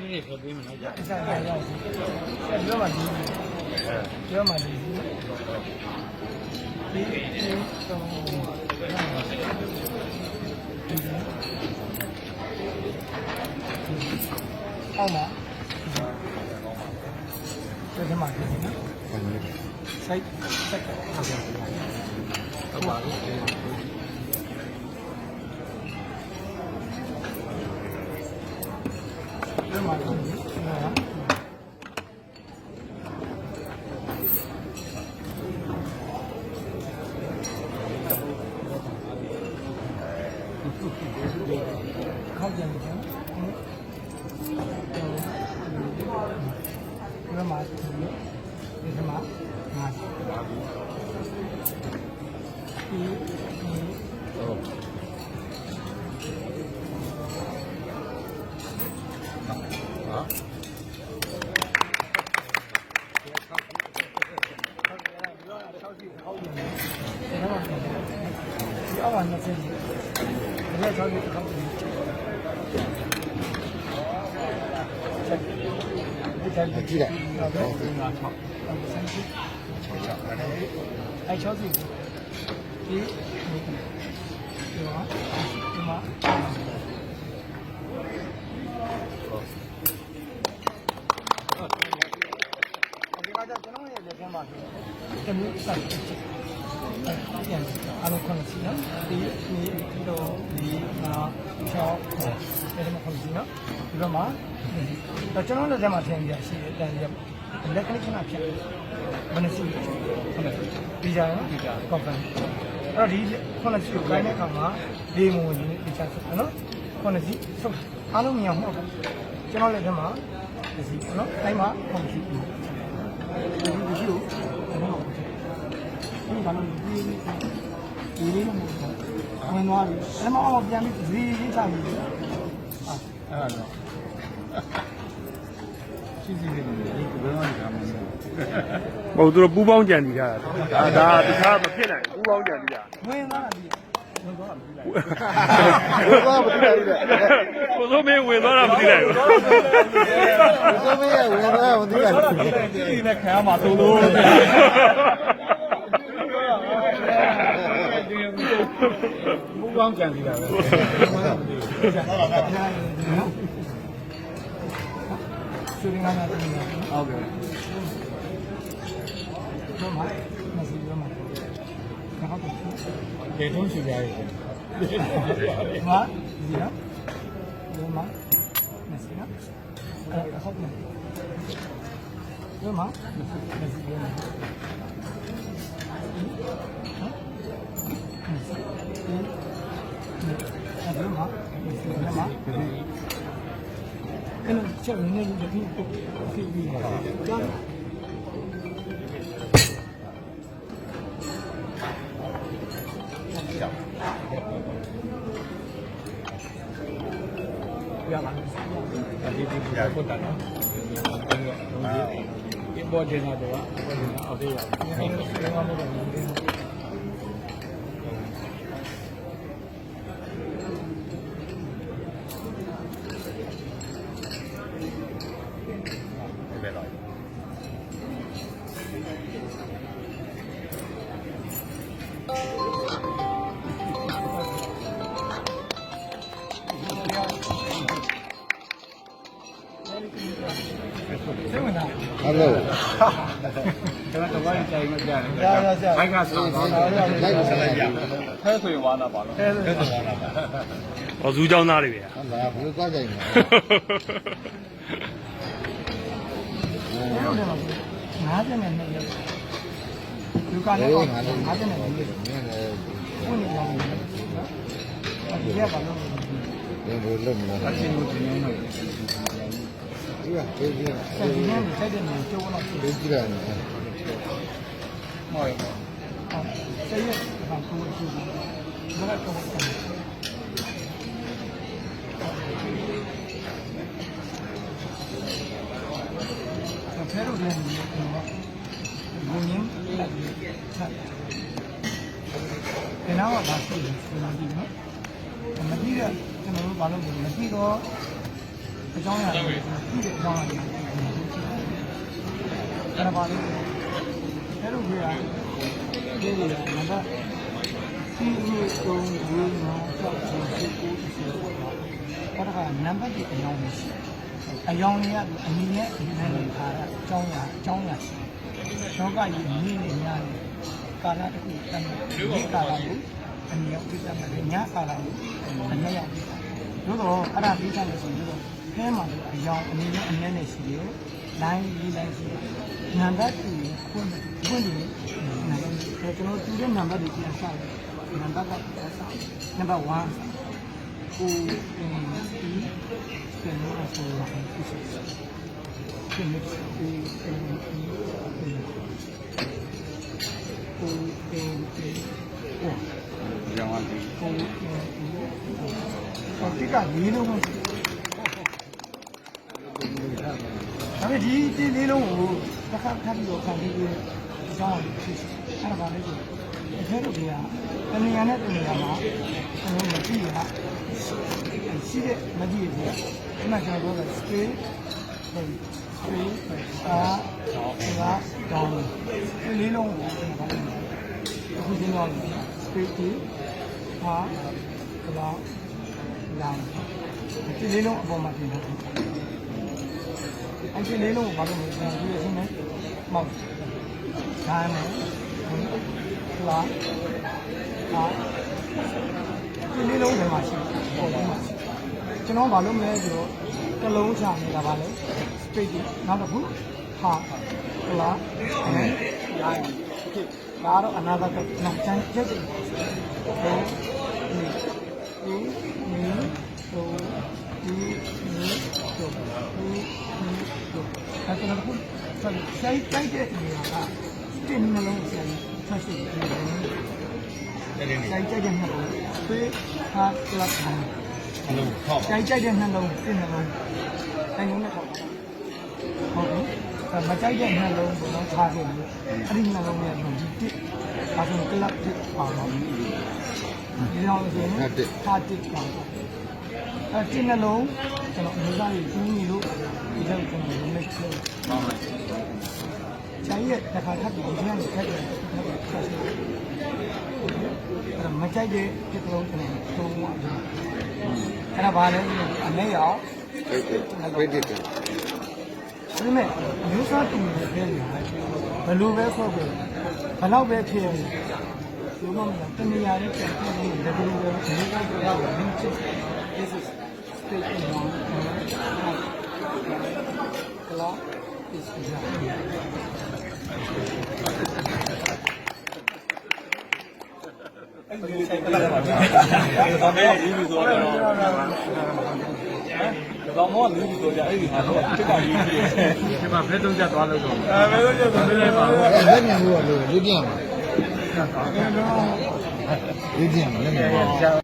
minute for 3 minutes. Yeah. You're my how much? Where's the market? Side. I chose it. Oh, the Bubong Jandia. That's the pin. Bubong Jandia. They don't see that. What? Yeah. Roma. Messina. Hotman. Roma. Messina. Roma. Roma. And check the name of the people. Hello. I got some. Oh, you don't know it. အကြောင်းအရာတွေဒီတဲ့အကြောင်းအရာတွေအဲ့ဒါပါလေအဲ့လိုကြီးရတယ်ဒီလိုနံပါတ်3 4 5 6 7 8 9 10အဲ့ဒါကနံပါတ်ဒီအကြောင်းမရှိအယောင်တွေကအနည်းနဲ့ဒီနေ့နေထားတာအကြောင်းအရာလောကကြီးအနည်းနဲ့များတယ်ကာလတစ်ခုတမ်းဒီကာလကိုအနည်းရောက်ပြတ်တယ်ညကာလကိုအနည်းရောက်ပြတ်တယ်တို့တော့အဲ့ဒါပြီးသားလို့ဆိုရင်တို့အဲမှာအယောင်အနည်းနဲ့အနည်းနဲ့ရှိတယ်လိုင်းလေးလိုင်းရှိတယ်နံပါတ်2ခွင့်ဒီနံပါတ်ကျွန်တော်တူတဲ့နံပါတ်တွေပြန်စတယ်နံပါတ်ကပြန်စနံပါတ်1ကိုဒီပြန်လို့ဆိုရအောင်ဖြစ်တယ်ဒီနေ့ဒီရောင်းအောင်ဒီတိကလေးလုံးပဲဒါပေမဲ့ဒီလေးလုံးကိုတစ်ခါခါပြီးတော့ခံပြီးစောင်းဖြစ်အဲ့ဒါပါလေဆိုအဲလိုကြီးကတနေရာနဲ့တနေရာမှာကျွန်တော်မကြည့်ရရှိတဲ့မကြည့်ရဘူးဒီမှာကျွန်တော်ပြောတာ scale တောင်းဒီလေးလုံးကိုကျွန်တော်အခုဒီတော့ scale ဟာကလာလောင်းဒီလေးလုံးအပေါ်မှာပြင်ထားတယ်အဲ့ဒီလေးလုံးကိုဘာလို့မလုပ်လဲဒီအချင်းနဲ့မောက်ဓာတ်နဲ့ကလာဒီလေးလုံးထဲမှာရှိတယ်ပေါ်ထဲမှာကျွန်တော်ဘာလို့မလဲဆိုတော့ကလုံးချနေတာပါလေ straight နောက်တစ်ခုဟာကလာနဲ့ line ဒါတော့ another နောက်ချမ်းချက်တယ်အဲ့တော့ဘုစိုက်တိုက်တဲ့နေရာကတင်းနှလုံးဆိုင်ဆက်ရှိတယ်စိုက်ကြတဲ့နှလုံးဖေးဟာကလပ်ဟန်စိုက်ကြတဲ့နှလုံးတင်းနှလုံးအဲ့လုံးနဲ့ပေါ့ဟုတ်ပြီမကြိုက်တဲ့နှလုံးဘုံတော့ထားခဲ့လို့အဲ့ဒီနှလုံးရဲ့ဒီတစ်ဒါဆိုကလပ်တစ်ပါတော့ဒီလောက်ဆိုရင်ထားတစ်ပါတော့အဲ့ဒီနှလုံးကျွန်တော်အမျိုးသားကြီးကြီးလို့ဒီလောက်ကျွန်တော်လုံးလိုက်လို့ပါမယ်။ဆိုင်ရဲ့တစ်ခါထပ်ပြီးဒီကနေထပ်တယ်မကြိုက်တဲ့ဒီကလုံးကျွန်တော်သုံးပါဘူး။အဲ့ဒါဘာလဲအမဲရောဝိဒိတဒါပေမဲ့မျိုးစားတူနေတယ်ဘယ်လိုပဲခေါ်ပဲဘယ်တော့ပဲဖြစ်နေဒီမှာတနေရာနဲ့ပြန်ပြန်နေတယ်ဘယ်လိုပဲဒီကတော့မင်းချစ် this is state one clock isတော့မောလူဆိုကြအဲ့ဒီဟာတော့တစ်ခါကြီးဖြစ်တယ်ဒီမှာဘယ်တုံးချက်သွားလို့တော့ဘယ်တုံးချက်သွားလဲပါဘူးလက်မြန်လို့လို့လေးပြန်ပါလေးပြန်ပါလက်မြန်ပါ